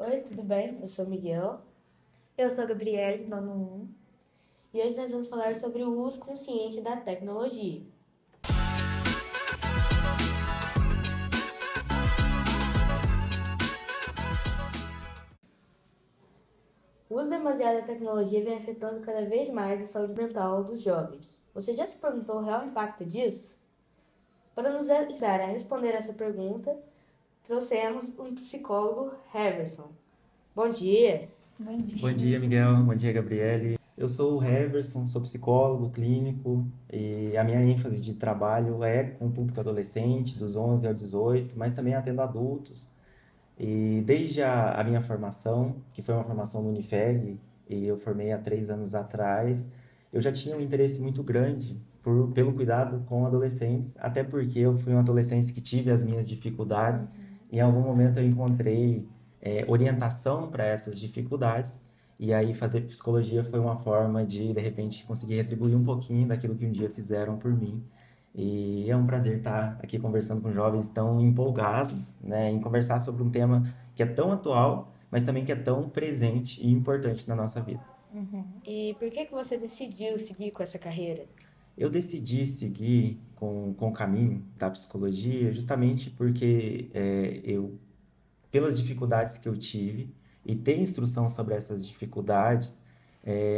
Oi, tudo bem? Eu sou Miguel. Eu sou a Gabriele, do nono 1. E hoje nós vamos falar sobre o uso consciente da tecnologia. O uso demasiado da tecnologia vem afetando cada vez mais a saúde mental dos jovens. Você já se perguntou o real impacto disso? Para nos ajudar a responder essa pergunta, trouxemos um psicólogo, Heverson. Bom dia! Bom Bom dia. dia, Miguel. Bom dia, Gabriele. Eu sou o Heverson, sou psicólogo clínico e a minha ênfase de trabalho é com o público adolescente, dos 11 ao 18, mas também atendo adultos. E desde a minha formação, que foi uma formação no Unifeg, e eu formei há 3 anos atrás, eu já tinha um interesse muito grande pelo cuidado com adolescentes, até porque eu fui um adolescente que tive as minhas dificuldades, e em algum momento eu encontrei orientação para essas dificuldades, e aí fazer psicologia foi uma forma de repente, conseguir retribuir um pouquinho daquilo que um dia fizeram por mim. E é um prazer estar aqui conversando com jovens tão empolgados, né, em conversar sobre um tema que é tão atual, mas também que é tão presente e importante na nossa vida. E por que você decidiu seguir com essa carreira? Eu decidi seguir com o caminho da psicologia justamente porque pelas dificuldades que eu tive e ter instrução sobre essas dificuldades,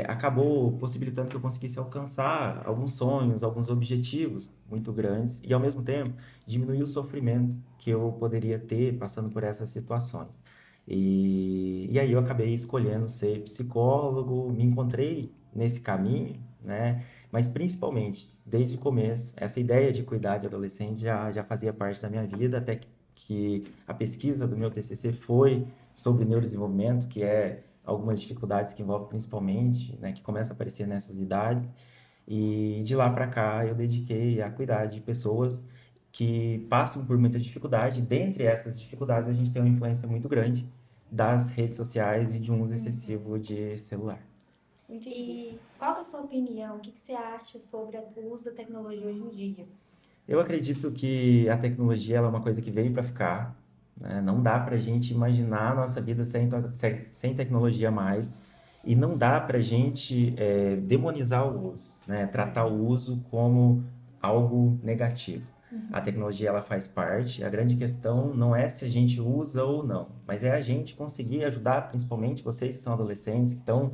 acabou possibilitando que eu conseguisse alcançar alguns sonhos, alguns objetivos muito grandes e, ao mesmo tempo, diminuir o sofrimento que eu poderia ter passando por essas situações. E aí eu acabei escolhendo ser psicólogo, me encontrei nesse caminho, né? Mas principalmente, desde o começo, essa ideia de cuidar de adolescente já fazia parte da minha vida, até que a pesquisa do meu TCC foi sobre neurodesenvolvimento, que é algumas dificuldades que envolvem principalmente, né, que começam a aparecer nessas idades. E de lá para cá eu dediquei a cuidar de pessoas que passam por muita dificuldade. Dentre essas dificuldades, a gente tem uma influência muito grande das redes sociais e de um uso excessivo de celular. Entendi. E qual que é a sua opinião? O que você acha sobre o uso da tecnologia hoje em dia? Eu acredito que a tecnologia ela é uma coisa que veio para ficar, né? Não dá para a gente imaginar a nossa vida sem tecnologia mais. E não dá para a gente demonizar o uso, né? Tratar o uso como algo negativo. A tecnologia ela faz parte. A grande questão não é se a gente usa ou não, mas é a gente conseguir ajudar, principalmente vocês que são adolescentes, que estão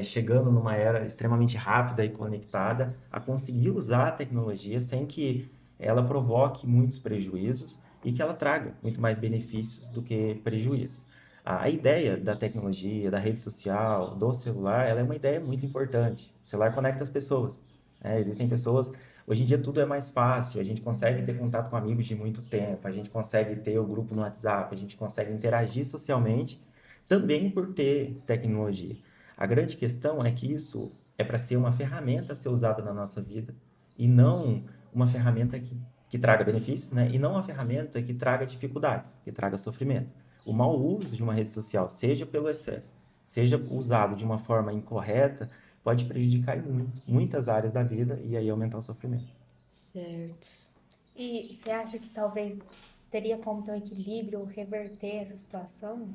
chegando numa era extremamente rápida e conectada, a conseguir usar a tecnologia sem que ela provoque muitos prejuízos e que ela traga muito mais benefícios do que prejuízos. A ideia da tecnologia, da rede social, do celular, ela é uma ideia muito importante. O celular conecta as pessoas, né? Existem pessoas. Hoje em dia tudo é mais fácil, a gente consegue ter contato com amigos de muito tempo, a gente consegue ter o grupo no WhatsApp, a gente consegue interagir socialmente, também por ter tecnologia. A grande questão é que isso é para ser uma ferramenta a ser usada na nossa vida e não uma ferramenta que traga benefícios, né? E não uma ferramenta que traga dificuldades, que traga sofrimento. O mau uso de uma rede social, seja pelo excesso, seja usado de uma forma incorreta, pode prejudicar muito, muitas áreas da vida e aí aumentar o sofrimento. Certo. E você acha que talvez teria como ter um equilíbrio, reverter essa situação?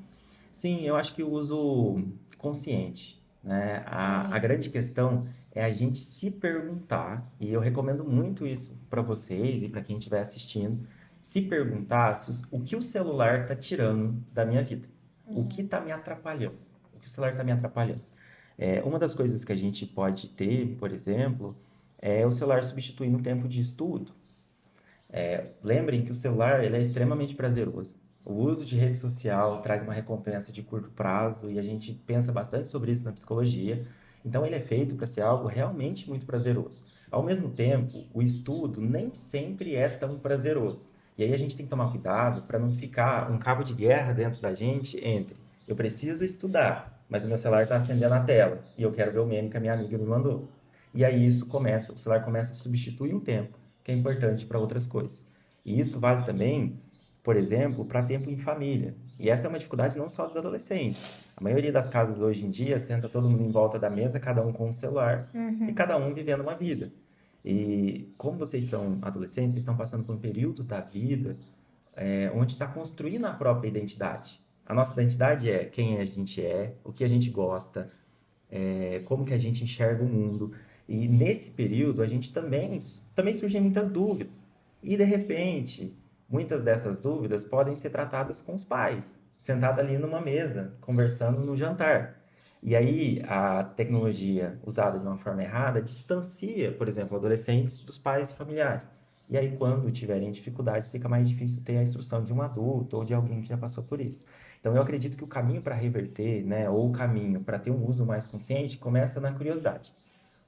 Sim, eu acho que o uso consciente, né? A grande questão é a gente se perguntar, e eu recomendo muito isso para vocês e para quem estiver assistindo, se perguntar o que o celular está tirando da minha vida, o que está me atrapalhando, o que o celular está me atrapalhando. Uma das coisas que a gente pode ter, por exemplo, é o celular substituindo o tempo de estudo. Lembrem que o celular ele é extremamente prazeroso. O uso de rede social traz uma recompensa de curto prazo e a gente pensa bastante sobre isso na psicologia. Então, ele é feito para ser algo realmente muito prazeroso. Ao mesmo tempo, o estudo nem sempre é tão prazeroso. E aí a gente tem que tomar cuidado para não ficar um cabo de guerra dentro da gente entre eu preciso estudar, mas o meu celular está acendendo a tela e eu quero ver o meme que a minha amiga me mandou. E aí o celular começa a substituir um tempo que é importante para outras coisas. E isso vale também, por exemplo, para tempo em família. E essa é uma dificuldade não só dos adolescentes. A maioria das casas hoje em dia senta todo mundo em volta da mesa, cada um com um celular e cada um vivendo uma vida. E como vocês são adolescentes, vocês estão passando por um período da vida onde está construindo a própria identidade. A nossa identidade é quem a gente é, o que a gente gosta, como que a gente enxerga o mundo. E nesse período a gente também surgem muitas dúvidas. E de repente, muitas dessas dúvidas podem ser tratadas com os pais, sentado ali numa mesa, conversando no jantar. E aí a tecnologia usada de uma forma errada distancia, por exemplo, adolescentes dos pais e familiares. E aí, quando tiverem dificuldades, fica mais difícil ter a instrução de um adulto ou de alguém que já passou por isso. Então, eu acredito que o caminho para reverter, né, ou o caminho para ter um uso mais consciente, começa na curiosidade.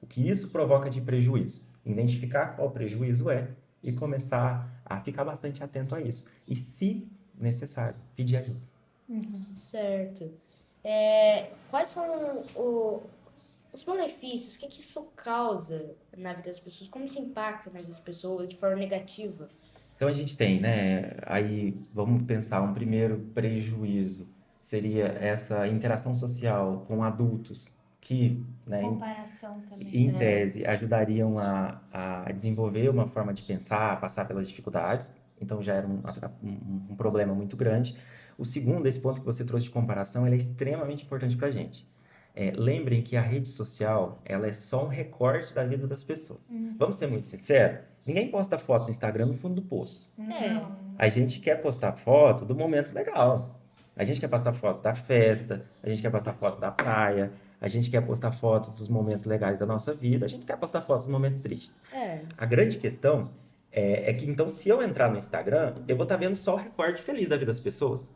O que isso provoca de prejuízo? Identificar qual prejuízo é e começar a ficar bastante atento a isso. E, se necessário, pedir ajuda. Certo. Quais são os benefícios? O que que isso causa na vida das pessoas? Como isso impacta na vida das pessoas de forma negativa? Então a gente tem, né? Aí vamos pensar, um primeiro prejuízo seria essa interação social com adultos que, né, Comparação também. em tese, ajudariam a desenvolver uma forma de pensar, a passar pelas dificuldades. Então já era um problema muito grande. O segundo, esse ponto que você trouxe de comparação, ele é extremamente importante para a gente. Lembrem que a rede social, ela é só um recorte da vida das pessoas. Vamos ser muito sinceros? Ninguém posta foto no Instagram no fundo do poço. É, A gente quer postar foto do momento legal. A gente quer postar foto da festa, a gente quer postar foto da praia, a gente quer postar foto dos momentos legais da nossa vida, a gente quer postar fotos dos momentos tristes. é. A grande questão é que, então, se eu entrar no Instagram, eu vou estar vendo só o recorte feliz da vida das pessoas.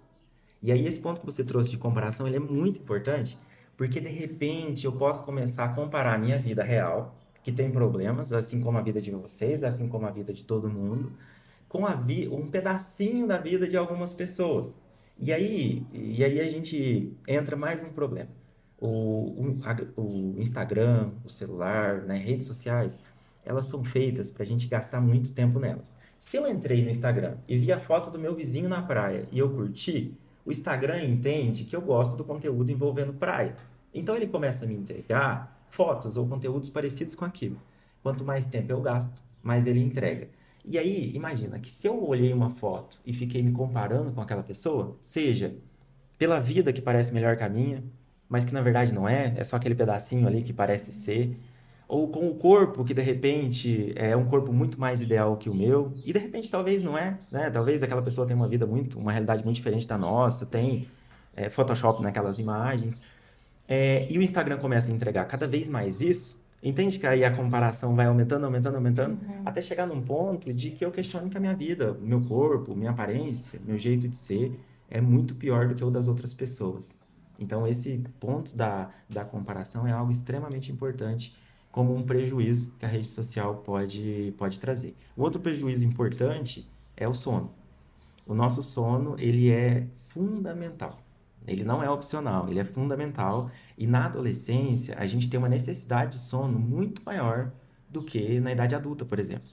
E aí, esse ponto que você trouxe de comparação, ele é muito importante, porque, de repente, eu posso começar a comparar a minha vida real, que tem problemas, assim como a vida de vocês, assim como a vida de todo mundo, com um pedacinho da vida de algumas pessoas. E aí a gente entra mais um problema. O Instagram, o celular, né, redes sociais, elas são feitas para a gente gastar muito tempo nelas. Se eu entrei no Instagram e vi a foto do meu vizinho na praia e eu curti, o Instagram entende que eu gosto do conteúdo envolvendo praia. Então ele começa a me entregar fotos ou conteúdos parecidos com aquilo. Quanto mais tempo eu gasto, mais ele entrega. E aí, imagina que se eu olhei uma foto e fiquei me comparando com aquela pessoa, seja pela vida que parece melhor que a minha, mas que na verdade não é, é só aquele pedacinho ali que parece ser, ou com o corpo que de repente é um corpo muito mais ideal que o meu, e de repente talvez não é, né? Talvez aquela pessoa tenha uma realidade muito diferente da nossa, tem Photoshop naquelas imagens. E o Instagram começa a entregar cada vez mais isso, entende que aí a comparação vai aumentando, aumentando, aumentando, até chegar num ponto de que eu questiono que a minha vida, o meu corpo, minha aparência, meu jeito de ser é muito pior do que o das outras pessoas. Então, esse ponto da comparação é algo extremamente importante, como um prejuízo que a rede social pode trazer. O outro prejuízo importante é o sono. O nosso sono, ele é fundamental. Ele não é opcional, ele é fundamental. E na adolescência, a gente tem uma necessidade de sono muito maior do que na idade adulta, por exemplo.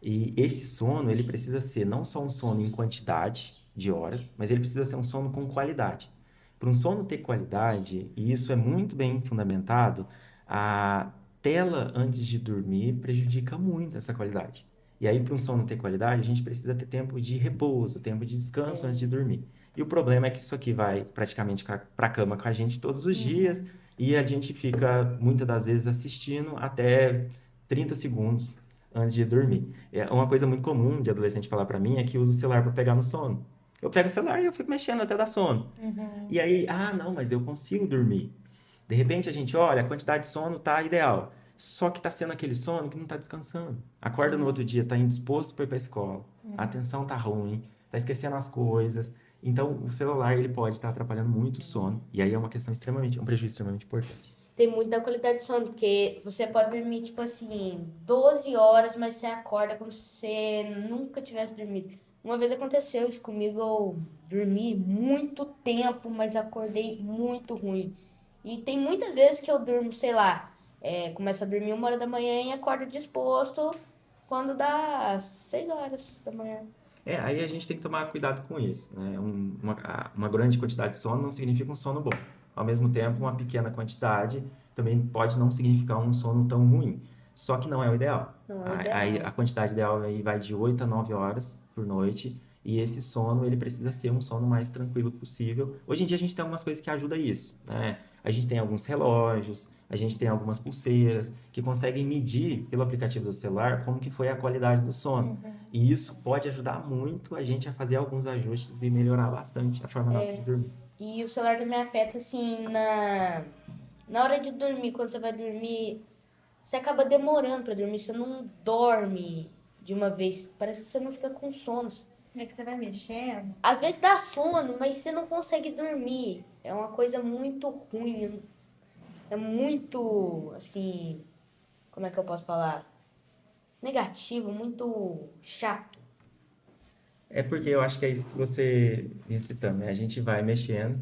E esse sono, ele precisa ser não só um sono em quantidade de horas, mas ele precisa ser um sono com qualidade. Para um sono ter qualidade, e isso é muito bem fundamentado, a tela antes de dormir prejudica muito essa qualidade. E aí, para um sono ter qualidade, a gente precisa ter tempo de repouso, tempo de descanso antes de dormir. E o problema é que isso aqui vai praticamente para a cama com a gente todos os dias e a gente fica muitas das vezes assistindo até 30 segundos antes de dormir. Uma coisa muito comum de adolescente falar para mim é que usa o celular para pegar no sono. Eu pego o celular e eu fico mexendo até dar sono. E aí, não, mas eu consigo dormir. De repente a gente olha, a quantidade de sono tá ideal. Só que tá sendo aquele sono que não tá descansando. Acorda no outro dia, tá indisposto para ir para a escola. A atenção tá ruim, tá esquecendo as coisas. Então, o celular ele pode estar atrapalhando muito o sono. E aí é um prejuízo extremamente importante. Tem muito da qualidade de sono, porque você pode dormir, tipo assim, 12 horas, mas você acorda como se você nunca tivesse dormido. Uma vez aconteceu isso comigo, eu dormi muito tempo, mas acordei muito ruim. E tem muitas vezes que eu durmo, sei lá, começo a dormir 1 hora da manhã e acordo disposto quando dá 6 horas da manhã. Aí a gente tem que tomar cuidado com isso, né? Uma grande quantidade de sono não significa um sono bom. Ao mesmo tempo, uma pequena quantidade também pode não significar um sono tão ruim. Só que não é o ideal. Não é o Aí ideal. a quantidade ideal aí vai de 8 a 9 horas por noite. E esse sono, ele precisa ser um sono mais tranquilo possível. Hoje em dia a gente tem algumas coisas que ajudam isso, né? A gente tem alguns relógios, a gente tem algumas pulseiras que conseguem medir pelo aplicativo do celular como que foi a qualidade do sono. E isso pode ajudar muito a gente a fazer alguns ajustes e melhorar bastante a forma nossa de dormir. E o celular também afeta, assim, na hora de dormir, quando você vai dormir, você acaba demorando pra dormir, você não dorme de uma vez, parece que você não fica com sono. É que você vai mexendo. Às vezes dá sono, mas você não consegue dormir. É uma coisa muito ruim, é muito, assim, como é que eu posso falar? Negativo, muito chato. É porque eu acho que é isso que você vinha citando, né? A gente vai mexendo,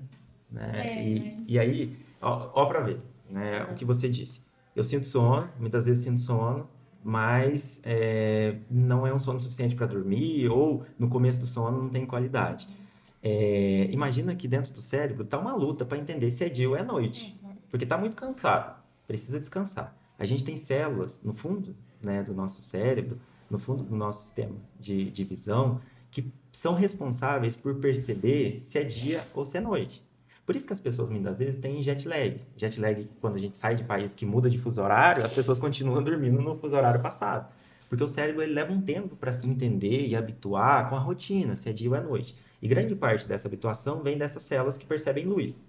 né? E aí, ó pra ver, né? O que você disse. Eu sinto sono, muitas vezes sinto sono, mas não é um sono suficiente para dormir, ou no começo do sono não tem qualidade. Imagina que dentro do cérebro tá uma luta para entender se é dia ou é noite, porque tá muito cansado, precisa descansar. A gente tem células no fundo, né, do nosso cérebro, no fundo do nosso sistema de visão, que são responsáveis por perceber se é dia ou se é noite. Por isso que as pessoas muitas vezes têm jet lag. Jet lag, quando a gente sai de país que muda de fuso horário, as pessoas continuam dormindo no fuso horário passado. Porque o cérebro ele leva um tempo para entender e habituar com a rotina, se é dia ou é noite. E grande parte dessa habituação vem dessas células que percebem luz.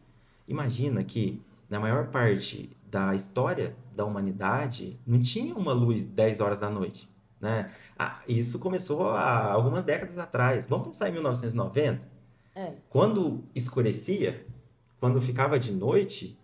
Imagina que na maior parte da história da humanidade não tinha uma luz 10 horas da noite, né? Isso começou há algumas décadas atrás. Vamos pensar em 1990? É. Quando escurecia, quando ficava de noite,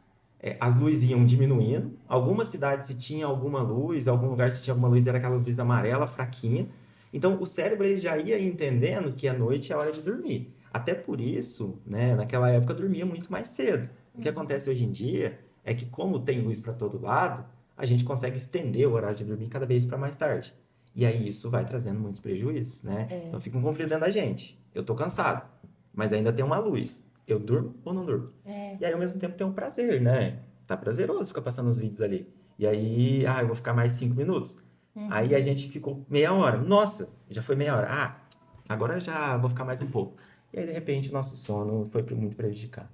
as luzes iam diminuindo. Algumas cidades, se tinha alguma luz, algum lugar, se tinha alguma luz, era aquelas luzes amarela, fraquinha. Então, o cérebro ele já ia entendendo que a noite é hora de dormir. Até por isso, né, naquela época, dormia muito mais cedo. O que acontece hoje em dia é que, como tem luz para todo lado, a gente consegue estender o horário de dormir cada vez para mais tarde. E aí isso vai trazendo muitos prejuízos, né? Então fica um conflito dentro da gente. Eu tô cansado, mas ainda tem uma luz. Eu durmo ou não durmo? E aí, ao mesmo tempo, tem um prazer, né? Tá prazeroso ficar passando os vídeos ali. E aí, eu vou ficar mais 5 minutos. Aí a gente ficou meia hora. Nossa, já foi meia hora. Agora já vou ficar mais um pouco. E aí, de repente, o nosso sono foi muito prejudicado.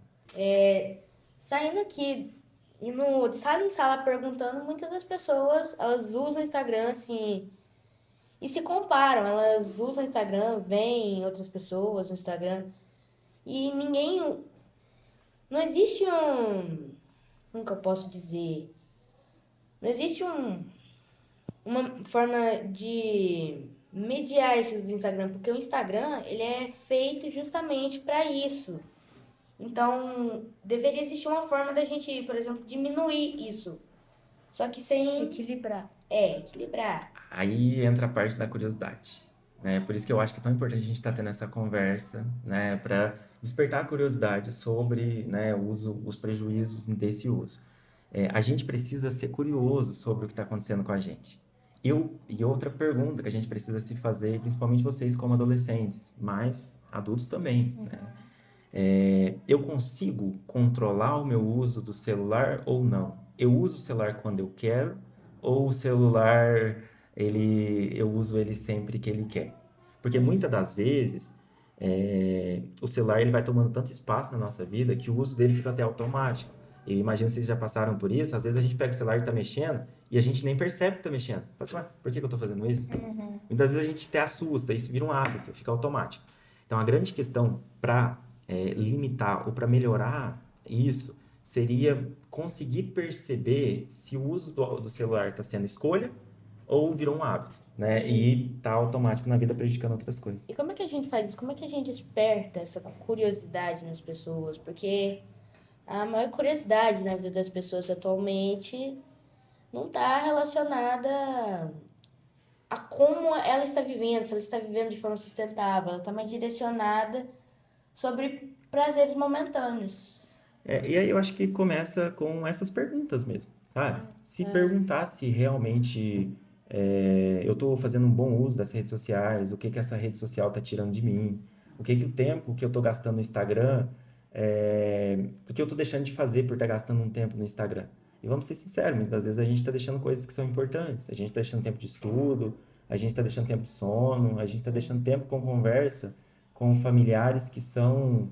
Saindo aqui, indo de sala em sala perguntando, muitas das pessoas, elas usam o Instagram, assim, e se comparam. Elas usam o Instagram, veem outras pessoas no Instagram, e ninguém... Não existe como que eu posso dizer? Não existe uma forma de mediar isso do Instagram, porque o Instagram, ele é feito justamente para isso. Então, deveria existir uma forma da gente, por exemplo, diminuir isso. Só que sem... Equilibrar. equilibrar. Aí entra a parte da curiosidade, né? Por isso que eu acho que é tão importante a gente estar tendo essa conversa, né? Para despertar a curiosidade sobre, né, o uso, os prejuízos desse uso. A gente precisa ser curioso sobre o que está acontecendo com a gente. E outra pergunta que a gente precisa se fazer, principalmente vocês como adolescentes, mas adultos também, né? Eu consigo controlar o meu uso do celular ou não? Eu uso o celular quando eu quero ou o celular eu uso ele sempre que ele quer? Porque muitas das vezes o celular ele vai tomando tanto espaço na nossa vida que o uso dele fica até automático. E imagino que vocês já passaram por isso. Às vezes a gente pega o celular e está mexendo e a gente nem percebe que está mexendo. Fala assim, "Ué, por que que eu estou fazendo isso?" Muitas vezes a gente até assusta, isso vira um hábito, fica automático. Então a grande questão para limitar ou para melhorar isso seria conseguir perceber se o uso do celular está sendo escolha ou virou um hábito, né? E tá automático na vida prejudicando outras coisas. E como é que a gente faz isso? Como é que a gente desperta essa curiosidade nas pessoas? Porque a maior curiosidade na vida das pessoas atualmente não está relacionada a como ela está vivendo, se ela está vivendo de forma sustentável. Ela está mais direcionada sobre prazeres momentâneos. E aí eu acho que começa com essas perguntas mesmo, sabe? Se perguntar se realmente eu estou fazendo um bom uso das redes sociais, o que que essa rede social está tirando de mim, o que que o tempo que eu estou gastando no Instagram, o que eu estou deixando de fazer por estar gastando um tempo no Instagram. E vamos ser sinceros, muitas vezes a gente está deixando coisas que são importantes, a gente está deixando tempo de estudo, a gente está deixando tempo de sono, a gente está deixando tempo com conversa, com familiares que são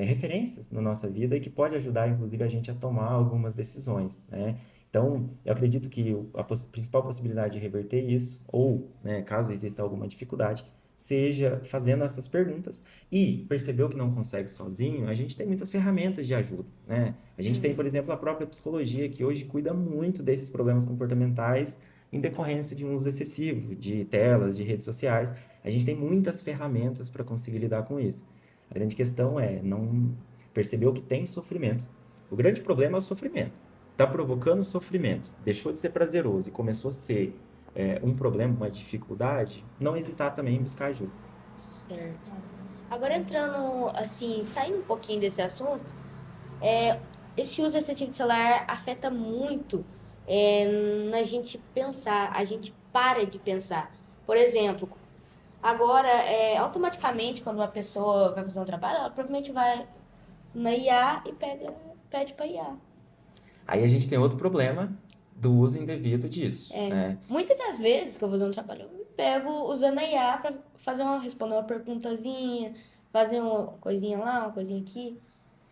referências na nossa vida e que pode ajudar, inclusive, a gente a tomar algumas decisões, né? Então, eu acredito que a principal possibilidade de reverter isso, ou, né, caso exista alguma dificuldade, seja fazendo essas perguntas e percebeu que não consegue sozinho, a gente tem muitas ferramentas de ajuda, né? A gente tem, por exemplo, a própria psicologia, que hoje cuida muito desses problemas comportamentais em decorrência de um uso excessivo de telas, de redes sociais. A gente tem muitas ferramentas para conseguir lidar com isso. A grande questão é não perceber que tem sofrimento. O grande problema é o sofrimento. Está provocando sofrimento, deixou de ser prazeroso e começou a ser um problema, uma dificuldade, não hesitar também em buscar ajuda. Certo. Agora entrando, assim, saindo um pouquinho desse assunto, esse uso excessivo de celular afeta muito na gente pensar, a gente para de pensar. Por exemplo, agora, automaticamente, quando uma pessoa vai fazer um trabalho, ela provavelmente vai na IA e pede para IA. Aí a gente tem outro problema do uso indevido disso, né? Muitas das vezes que eu vou fazer um trabalho, eu me pego usando a IA para responder uma perguntazinha, fazer uma coisinha lá, uma coisinha aqui.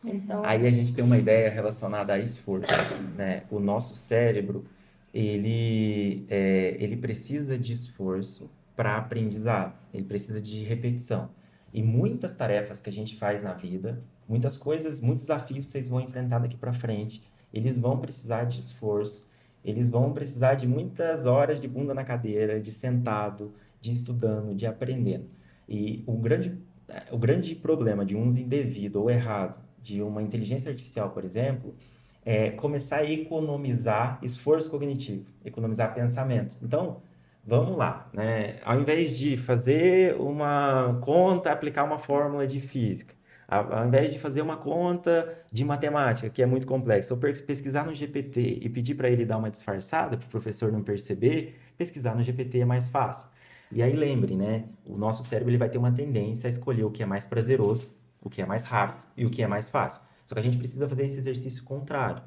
Então, Aí a gente tem uma ideia relacionada a esforço, né? O nosso cérebro, ele precisa de esforço para aprendizado, ele precisa de repetição. E muitas tarefas que a gente faz na vida, muitas coisas, muitos desafios que vocês vão enfrentar daqui para frente, eles vão precisar de esforço, eles vão precisar de muitas horas de bunda na cadeira, de sentado, de estudando, de aprendendo. E o grande problema de um uso indevido ou errado de uma inteligência artificial, por exemplo, é começar a economizar esforço cognitivo, economizar pensamento. Então, vamos lá, né? Ao invés de fazer uma conta, aplicar uma fórmula de física, ao invés de fazer uma conta de matemática, que é muito complexa, ou pesquisar no GPT e pedir para ele dar uma disfarçada, para o professor não perceber, pesquisar no GPT é mais fácil. E aí lembre, né? O nosso cérebro ele vai ter uma tendência a escolher o que é mais prazeroso, o que é mais rápido e o que é mais fácil. Só que a gente precisa fazer esse exercício contrário.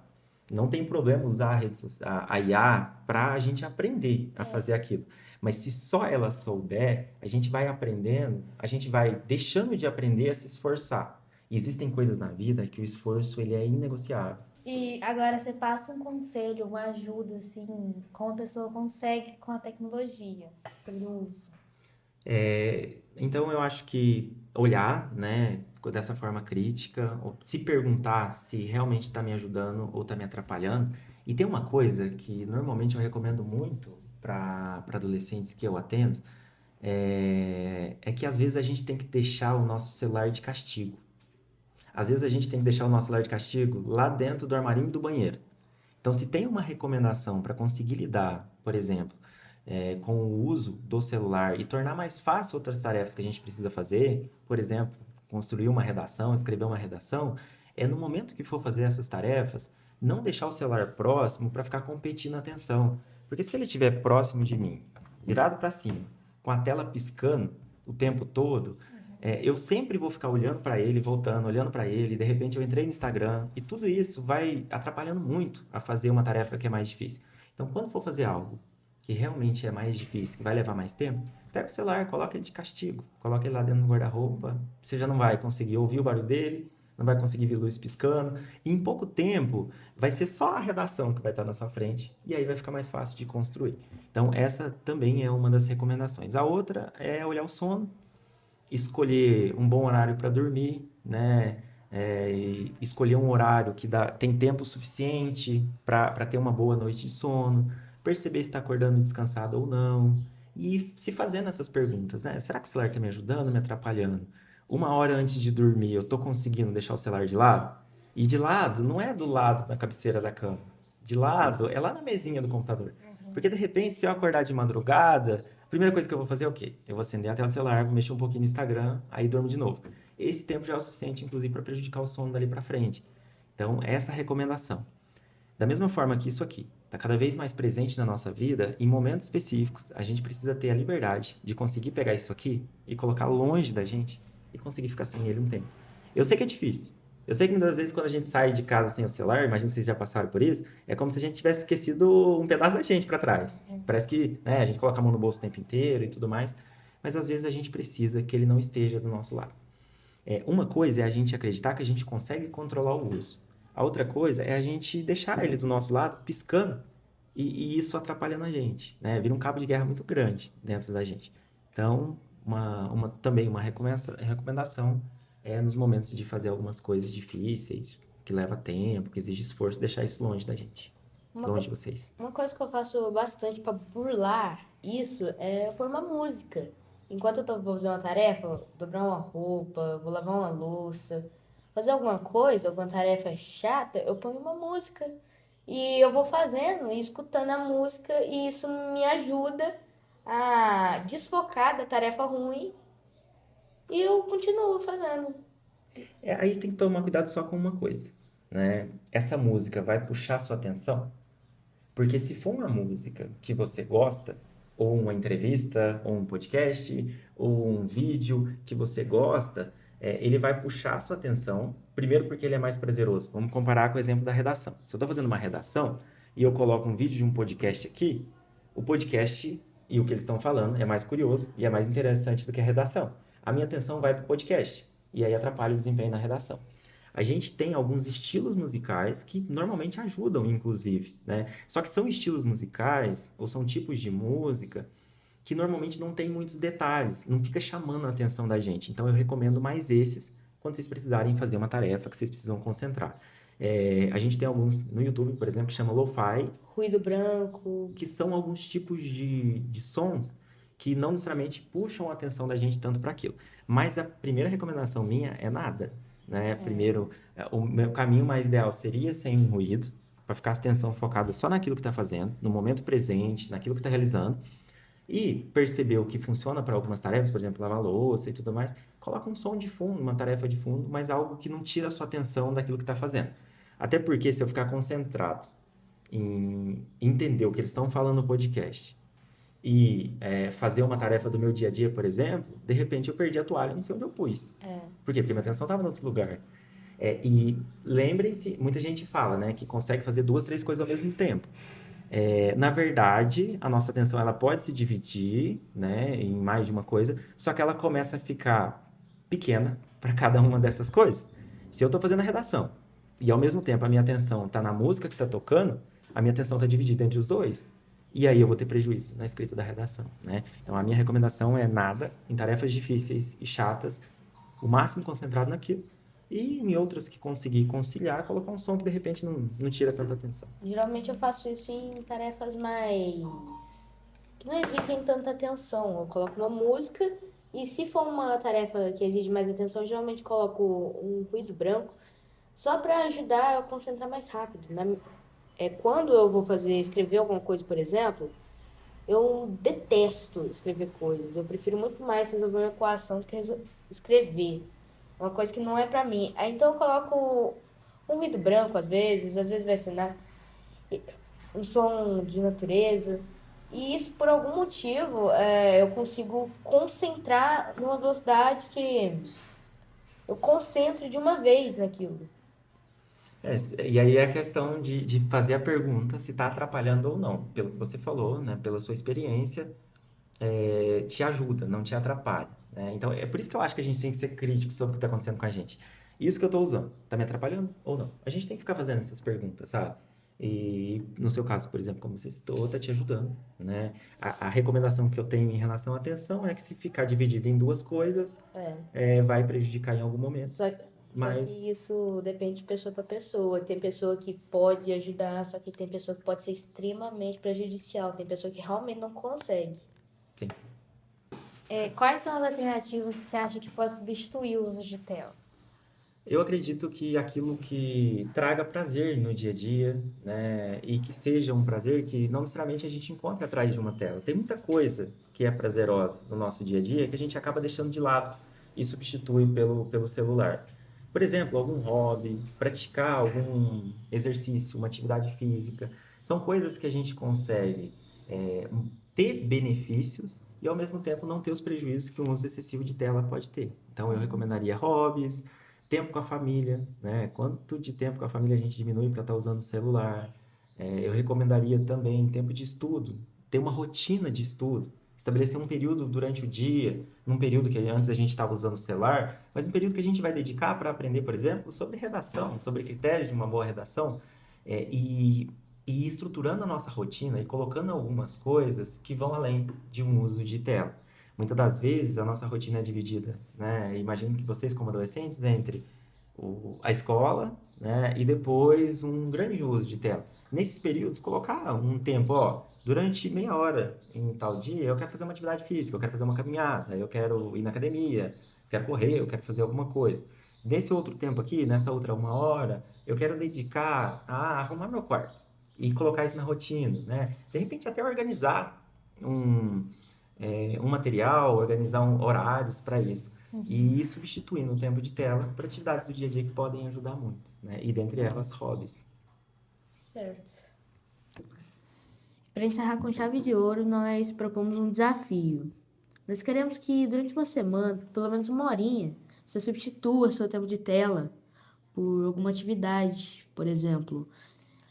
Não tem problema usar a IA para a gente aprender a fazer aquilo. Mas se só ela souber, a gente vai aprendendo, a gente vai deixando de aprender a se esforçar. E existem coisas na vida que o esforço ele é inegociável. E agora você passa um conselho, uma ajuda, assim, como a pessoa consegue com a tecnologia, sobre o uso. Então eu acho que olhar, né, dessa forma crítica, ou se perguntar se realmente está me ajudando ou está me atrapalhando. E tem uma coisa que normalmente eu recomendo muito para adolescentes que eu atendo, é que às vezes a gente tem que deixar o nosso celular de castigo. Às vezes a gente tem que deixar o nosso celular de castigo lá dentro do armarinho do banheiro. Então, se tem uma recomendação para conseguir lidar, por exemplo, com o uso do celular e tornar mais fácil outras tarefas que a gente precisa fazer, por exemplo, construir uma redação, escrever uma redação, é no momento que for fazer essas tarefas, não deixar o celular próximo para ficar competindo a atenção. Porque se ele estiver próximo de mim, virado para cima, com a tela piscando o tempo todo, eu sempre vou ficar olhando para ele, voltando, olhando para ele, de repente eu entrei no Instagram, e tudo isso vai atrapalhando muito a fazer uma tarefa que é mais difícil. Então, quando for fazer algo que realmente é mais difícil, que vai levar mais tempo, pega o celular, coloca ele de castigo, coloca ele lá dentro do guarda-roupa, você já não vai conseguir ouvir o barulho dele, não vai conseguir ver luz piscando, e em pouco tempo vai ser só a redação que vai estar na sua frente, e aí vai ficar mais fácil de construir. Então, essa também é uma das recomendações. A outra é olhar o sono, escolher um bom horário para dormir, né? E escolher um horário que tem tempo suficiente para ter uma boa noite de sono, perceber se está acordando descansado ou não, e se fazendo essas perguntas, né? Será que o celular está me ajudando, me atrapalhando? Uma hora antes de dormir, eu estou conseguindo deixar o celular de lado? E de lado não é do lado da cabeceira da cama. De lado é lá na mesinha do computador. Porque de repente, se eu acordar de madrugada, a primeira coisa que eu vou fazer é o quê? Eu vou acender a tela do celular, vou mexer um pouquinho no Instagram, aí durmo de novo. Esse tempo já é o suficiente, inclusive, para prejudicar o sono dali para frente. Então, essa é a recomendação. Da mesma forma que isso aqui está cada vez mais presente na nossa vida, em momentos específicos, a gente precisa ter a liberdade de conseguir pegar isso aqui e colocar longe da gente e conseguir ficar sem ele um tempo. Eu sei que é difícil. Eu sei que muitas vezes quando a gente sai de casa sem o celular, imagina se vocês já passaram por isso, é como se a gente tivesse esquecido um pedaço da gente para trás. Parece que, né, a gente coloca a mão no bolso o tempo inteiro e tudo mais. mas às vezes a gente precisa que ele não esteja do nosso lado. Uma coisa é a gente acreditar que a gente consegue controlar o uso. A outra coisa é a gente deixar ele do nosso lado piscando e isso atrapalhando a gente, né? Vira um cabo de guerra muito grande dentro da gente. Então, também uma recomendação é nos momentos de fazer algumas coisas difíceis, que leva tempo, que exige esforço, deixar isso longe da gente, Uma, longe co- de vocês. uma coisa que eu faço bastante pra burlar isso é pôr uma música. Enquanto vou fazer uma tarefa, dobrar uma roupa, vou lavar uma louça, fazer alguma coisa, alguma tarefa chata, eu ponho uma música. E eu vou fazendo e escutando a música e isso me ajuda a desfocar da tarefa ruim e eu continuo fazendo. Aí tem que tomar cuidado só com uma coisa, né? Essa música vai puxar sua atenção? Porque se for uma música que você gosta, ou uma entrevista, ou um podcast, ou um vídeo que você gosta, ele vai puxar a sua atenção, primeiro porque ele é mais prazeroso. Vamos comparar com o exemplo da redação. Se eu estou fazendo uma redação e eu coloco um vídeo de um podcast aqui, o podcast e o que eles estão falando é mais curioso e é mais interessante do que a redação. A minha atenção vai para o podcast e aí atrapalha o desempenho na redação. A gente tem alguns estilos musicais que normalmente ajudam, inclusive, né? Só que são estilos musicais ou são tipos de música que normalmente não tem muitos detalhes, não fica chamando a atenção da gente. Então eu recomendo mais esses quando vocês precisarem fazer uma tarefa que vocês precisam concentrar. A gente tem alguns no YouTube, por exemplo, que chama Lo-Fi, Ruído branco. que são alguns tipos de sons que não necessariamente puxam a atenção da gente tanto para aquilo. Mas a primeira recomendação minha é nada, né? Primeiro, o meu caminho mais ideal seria sem um ruído, para ficar a atenção focada só naquilo que está fazendo, no momento presente, naquilo que está realizando. E perceber o que funciona para algumas tarefas, por exemplo, lavar louça e tudo mais, coloca um som de fundo, uma tarefa de fundo, mas algo que não tira a sua atenção daquilo que está fazendo. Até porque se eu ficar concentrado em entender o que eles estão falando no podcast e fazer uma tarefa do meu dia a dia, por exemplo, de repente eu perdi a toalha, não sei onde eu pus. Por quê? Porque minha atenção estava em outro lugar. E lembrem-se, muita gente fala, né, que consegue fazer duas, três coisas ao mesmo tempo. Na verdade, a nossa atenção ela pode se dividir, né, em mais de uma coisa, só que ela começa a ficar pequena para cada uma dessas coisas. Se eu estou fazendo a redação e ao mesmo tempo a minha atenção está na música que está tocando, a minha atenção está dividida entre os dois. E aí eu vou ter prejuízo na escrita da redação, né? Então a minha recomendação é nada em tarefas difíceis e chatas, o máximo concentrado naquilo. E em outras que conseguir conciliar, colocar um som que de repente não tira tanta atenção. Geralmente eu faço isso em tarefas mais que não exigem tanta atenção. Eu coloco uma música e se for uma tarefa que exige mais atenção, eu geralmente coloco um ruído branco só para ajudar a concentrar mais rápido. Quando eu vou escrever alguma coisa, por exemplo, eu detesto escrever coisas. Eu prefiro muito mais resolver uma equação do que escrever. Uma coisa que não é pra mim. Aí então eu coloco um ruído branco às vezes vai assinar um som de natureza. E isso, por algum motivo, eu consigo concentrar numa velocidade que eu concentro de uma vez naquilo. E aí é a questão de fazer a pergunta se está atrapalhando ou não. Pelo que você falou, né, pela sua experiência, te ajuda, não te atrapalha, né? Então é por isso que eu acho que a gente tem que ser crítico sobre o que está acontecendo com a gente. Isso que eu estou usando, está me atrapalhando ou não? A gente tem que ficar fazendo essas perguntas, sabe? E no seu caso, por exemplo, como você citou, está te ajudando, né? A recomendação que eu tenho em relação à atenção é que se ficar dividido em duas coisas, vai prejudicar em algum momento. Só que isso depende de pessoa para pessoa. Tem pessoa que pode ajudar, só que tem pessoa que pode ser extremamente prejudicial. Tem pessoa que realmente não consegue. Sim. Quais são as alternativas que você acha que pode substituir o uso de tela? Eu acredito que aquilo que traga prazer no dia a dia, né, e que seja um prazer que não necessariamente a gente encontra atrás de uma tela. Tem muita coisa que é prazerosa no nosso dia a dia que a gente acaba deixando de lado e substitui pelo celular. Por exemplo, algum hobby, praticar algum exercício, uma atividade física. São coisas que a gente consegue ter benefícios e ao mesmo tempo não ter os prejuízos que um uso excessivo de tela pode ter. Então eu recomendaria hobbies, tempo com a família, né? Quanto de tempo com a família a gente diminui para estar usando o celular. Eu recomendaria também tempo de estudo, ter uma rotina de estudo, Estabelecer um período durante o dia, num período que antes a gente estava usando o celular, mas um período que a gente vai dedicar para aprender, por exemplo, sobre redação, sobre critérios de uma boa redação, é, e, e ir estruturando a nossa rotina e colocando algumas coisas que vão além de um uso de tela. Muitas das vezes a nossa rotina é dividida, né? Imagino que vocês, como adolescentes, entre a escola, né, e depois um grande uso de tela. Nesses períodos, colocar um tempo, ó, durante meia hora em tal dia, eu quero fazer uma atividade física, eu quero fazer uma caminhada, eu quero ir na academia, quero correr, eu quero fazer alguma coisa. Nesse outro tempo aqui, nessa outra uma hora, eu quero dedicar a arrumar meu quarto e colocar isso na rotina, né? De repente até organizar um, um material, organizar horários para isso. E ir substituindo o tempo de tela para atividades do dia a dia que podem ajudar muito, né? E dentre elas, hobbies. Certo. Para encerrar com chave de ouro, nós propomos um desafio. Nós queremos que durante uma semana, pelo menos uma horinha, você substitua seu tempo de tela por alguma atividade, por exemplo,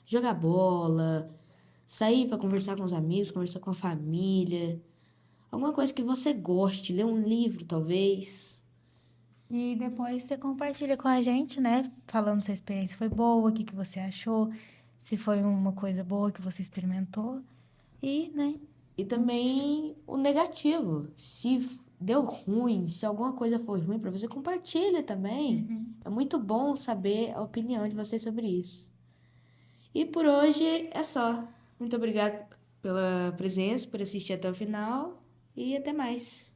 jogar bola, sair para conversar com os amigos, conversar com a família, alguma coisa que você goste, ler um livro talvez. E depois você compartilha com a gente, né? Falando se a experiência foi boa, o que que você achou, se foi uma coisa boa que você experimentou. E, né? E também o negativo. Se deu ruim, se alguma coisa foi ruim para você, compartilha também. É muito bom saber a opinião de vocês sobre isso. E por hoje é só. Muito obrigado pela presença, por assistir até o final e até mais.